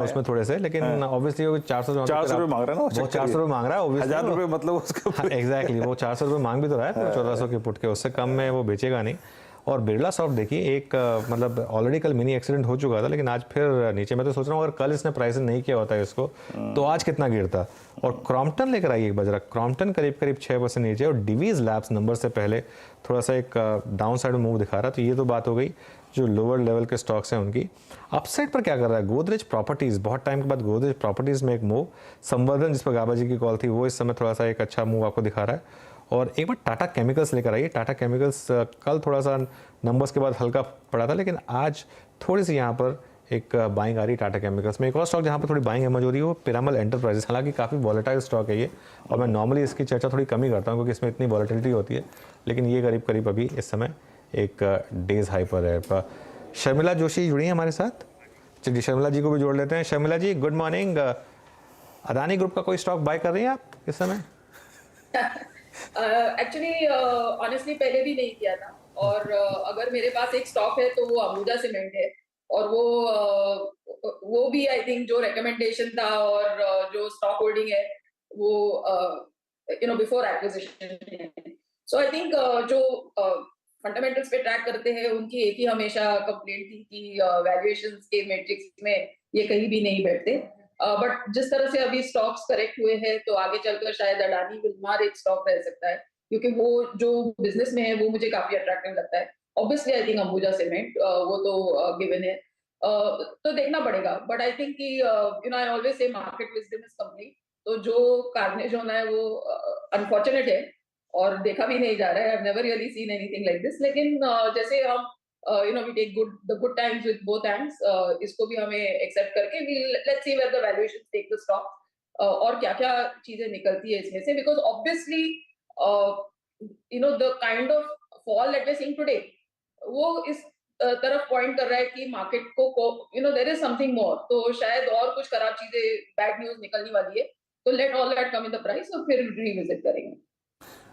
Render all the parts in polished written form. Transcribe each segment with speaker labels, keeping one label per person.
Speaker 1: उसमें थोड़े से, लेकिन ऑब्वियसली वो 400
Speaker 2: ₹400 मांग रहा है ना,
Speaker 1: वो 400 रुपये मांग रहा है ऑब्वियसली।
Speaker 2: ₹1000 मतलब उसका
Speaker 1: एग्जैक्टली वो 400 रुपये मांग भी तो रहा है 1400 के पुट के, उससे कम में वो बेचेगा नहीं। और बिरला सॉफ्ट देखिए एक मतलब ऑलरेडी कल मिनी एक्सीडेंट हो चुका था, लेकिन आज फिर नीचे। मैं तो सोच रहा हूँ अगर कल इसने प्राइस नहीं किया होता है इसको तो आज कितना गिरता। और क्रॉम्पटन लेकर आई एक बजरा, क्रॉम्पटन करीब करीब 6% नीचे, और डिवीज लैब्स नंबर से पहले थोड़ा सा एक डाउन साइड में मूव दिखा रहा। तो ये तो बात हो गई जो लोअर लेवल के स्टॉक्स हैं उनकी। अपसाइड पर क्या कर रहा है गोदरेज प्रॉपर्टीज़, बहुत टाइम के बाद गोदरेज प्रॉपर्टीज़ में एक मूव। संवर्धन जिस पर गाबा जी की कॉल थी वो इस समय थोड़ा सा एक अच्छा मूव आपको दिखा रहा है। और एक बार टाटा केमिकल्स लेकर आइए। टाटा केमिकल्स कल थोड़ा सा नंबर्स के बाद हल्का पड़ा था, लेकिन आज थोड़ी सी यहाँ पर एक बाइंग आ रही है टाटा केमिकल्स में। एक और स्टॉक जहाँ पर थोड़ी बाइंग एमर्ज हो रही है वो पिरामल एंटरप्राइजेस। हालांकि काफ़ी वॉलेटाइल स्टॉक है ये, और मैं नॉर्मली इसकी चर्चा थोड़ी कम ही करता हूँ क्योंकि इसमें इतनी वॉलेटिलिटी होती है, लेकिन ये करीब करीब अभी इस समय एक डेज हाई पर है। शर्मिला जोशी जुड़ी हैं हमारे साथ, चलिए शर्मिला जी को भी जोड़ लेते हैं। शर्मिला जी गुड मॉर्निंग। अदानी ग्रुप का कोई स्टॉक बाय कर रही हैं आप इस समय?
Speaker 3: एक्चुअली ऑनेस्टली पहले भी नहीं किया था, और अगर मेरे पास एक स्टॉक है तो वो अंबुजा सीमेंट है, और वो भी आई थिंक जो रिकमेंडेशन था और जो स्टॉक होल्डिंग है वो before acquisition. So I think जो फंडामेंटल्स पे ट्रैक करते हैं उनकी एक ही हमेशा कंप्लेंट थी कि वैल्यूएशंस के मैट्रिक्स में ये कहीं भी नहीं बैठते। बट जिस तरह से अभी स्टॉक्स करेक्ट हुए हैं तो आगे चलकर शायद अडानी विल्मार एक स्टॉक रह सकता है, क्योंकि वो जो बिजनेस में है वो मुझे काफी अट्रैक्टिव लगता है। Obviously I think Ambuja cement वो तो गिवन है, तो देखना पड़ेगा। बट आई थिंक कि I always say market wisdom is complete. तो जो कार्नेज होना है वो अनफॉर्चुनेट है और देखा भी नहीं जा रहा है। I have never really seen anything like this. लेकिन जैसे हम we take the good times with both hands, इसको भी हमें एक्सेप्ट करके let's see where the valuations take the stock, और क्या क्या चीजें निकलती है इसमें से, because obviously the kind of fall that we're seeing today वो इस तरफ पॉइंट कर रहा है कि मार्केट को there is something more, तो शायद और कुछ खराब चीजें बैड न्यूज निकलने वाली है, तो let all that come in the price और फिर रिविजिट करेंगे।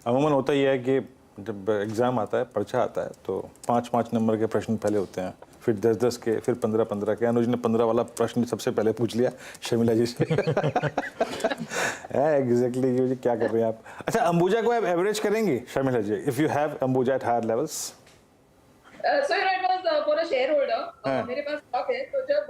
Speaker 2: अमूमन होता ही है कि जब एग्ज़ाम आता है, पर्चा आता है, तो 5-5 नंबर के प्रश्न पहले होते हैं, फिर 10-10 के, फिर 15-15 के। अनुज ने 15 वाला प्रश्न सबसे पहले पूछ लिया शर्मिला जी से। एग्जैक्टली ये क्या कर रहे हैं आप? अच्छा, अंबुजा को आप एवरेज करेंगे Sharmila ji, if you have Ambuja at higher levels?
Speaker 3: So it was for a shareholder, मेरे पास स्टॉक है, तो जब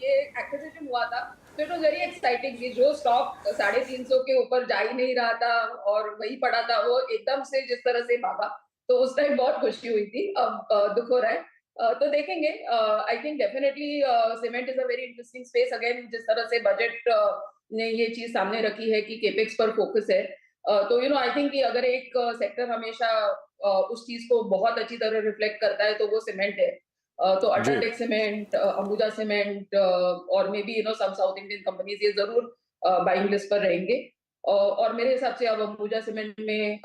Speaker 3: ये एक्विजिशन हुआ था तो इट वाज वेरी एक्साइटिंग कि जो स्टॉक 350 के ऊपर जा ही नहीं रहा था और वही पड़ा था, वो एकदम से जिस तरह से भागा, तो उस टाइम बहुत खुशी हुई थी। अब दुख हो रहा है, तो देखेंगे। I think definitely cement is a very interesting space. Again जिस तरह से बजट ने ये चीज सामने रखी है कि केपेक्स पर फोकस है, तो आई थिंक कि अगर एक सेक्टर हमेशा उस चीज को बहुत अच्छी तरह रिफ्लेक्ट करता है तो वो सीमेंट है। तो अल्ट्राटेक सीमेंट, अंबुजा सीमेंट और may be some south Indian companies ये जरूर बाइंग लिस्ट पर रहेंगे। और मेरे हिसाब से अब अंबुजा सीमेंट में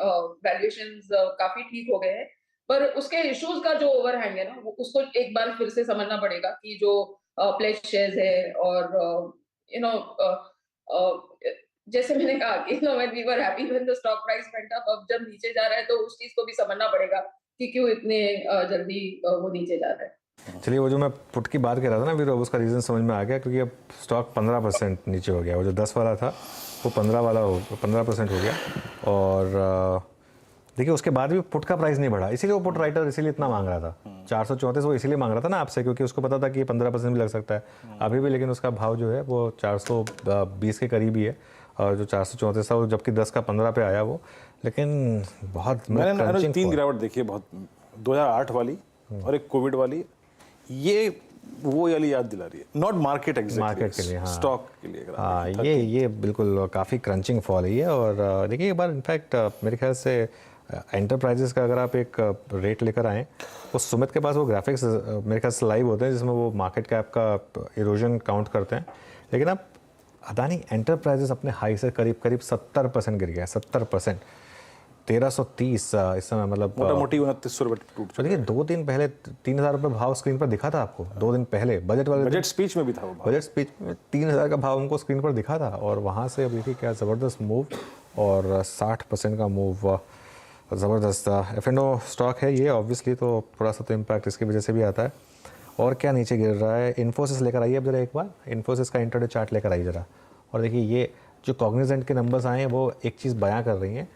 Speaker 3: वैल्यूएशंस काफी ठीक हो गए हैं, पर उसके इश्यूज का जो ओवरहैंग है ना, उसको एक बार फिर से समझना पड़ेगा कि जो प्लेज शेयर्स है और जैसे मैंने कहा कि when we were happy when the stock price went up, अब जब नीचे जा रहा है तो उस चीज को भी समझना पड़ेगा कि क्यों इतने जल्दी वो नीचे जा रहा है।
Speaker 1: चलिए, वो जो मैं पुट की बात कर रहा था ना अभी, अब उसका रीज़न समझ में आ गया, क्योंकि अब स्टॉक 15% नीचे हो गया। वो जो 10 वाला था वो 15% हो गया। और देखिए उसके बाद भी पुट का प्राइस नहीं बढ़ा, इसीलिए वो पुट राइटर इसीलिए इतना मांग रहा था। 434 वो इसीलिए मांग रहा था ना आपसे, क्योंकि उसको पता था कि 15% भी लग सकता है अभी भी, लेकिन उसका भाव जो है वो 420 के करीब ही है। और जो 434 था वो जबकि 10 का 15 पे आया वो, लेकिन बहुत
Speaker 2: मैंने 3 गिरावट देखी है बहुत, 2008 वाली और एक कोविड वाली, ये वो वाली याद दिला रही है। नॉट मार्केट एग्जैक्टली,
Speaker 1: मार्केट के लिए, हाँ,
Speaker 2: स्टॉक के लिए।
Speaker 1: हाँ, ये बिल्कुल काफ़ी क्रंचिंग फॉल है ये। और देखिए एक बार इनफैक्ट मेरे ख्याल से एंटरप्राइजेस का अगर आप एक रेट लेकर आएँ, उस सुमित के पास वो ग्राफिक्स मेरे ख्याल से लाइव होते हैं जिसमें वो मार्केट कैप का इरोजन काउंट करते हैं। लेकिन अब अदानी एंटरप्राइजेस अपने हाई से करीब करीब 70% गिर गया है, 70%। 1330 इस समय, मतलब
Speaker 2: मोटा मोटी 2900 रुपये टूट चुका है।
Speaker 1: देखिए 2 दिन पहले 3000 रुपये भाव स्क्रीन पर दिखा था आपको, 2 दिन पहले बजट
Speaker 2: स्पीच में भी था वो भाव।
Speaker 1: बजट स्पीच में 3000 का भाव उनको स्क्रीन पर दिखा था, और वहाँ से अब देखिए क्या ज़बरदस्त मूव, और 60% का मूव, ज़बरदस्त। F&O स्टॉक है ये ऑब्वियसली, तो थोड़ा सा तो इम्पैक्ट इसकी वजह से भी आता है। और क्या नीचे गिर रहा है, इन्फोसिस लेकर आइए अब जरा एक बार, इन्फोसिस का इंटरडे चार्ट लेकर आइए जरा, और देखिए ये जो कॉग्निजेंट के नंबर्स आए हैं वो एक चीज़ बयां कर रही हैं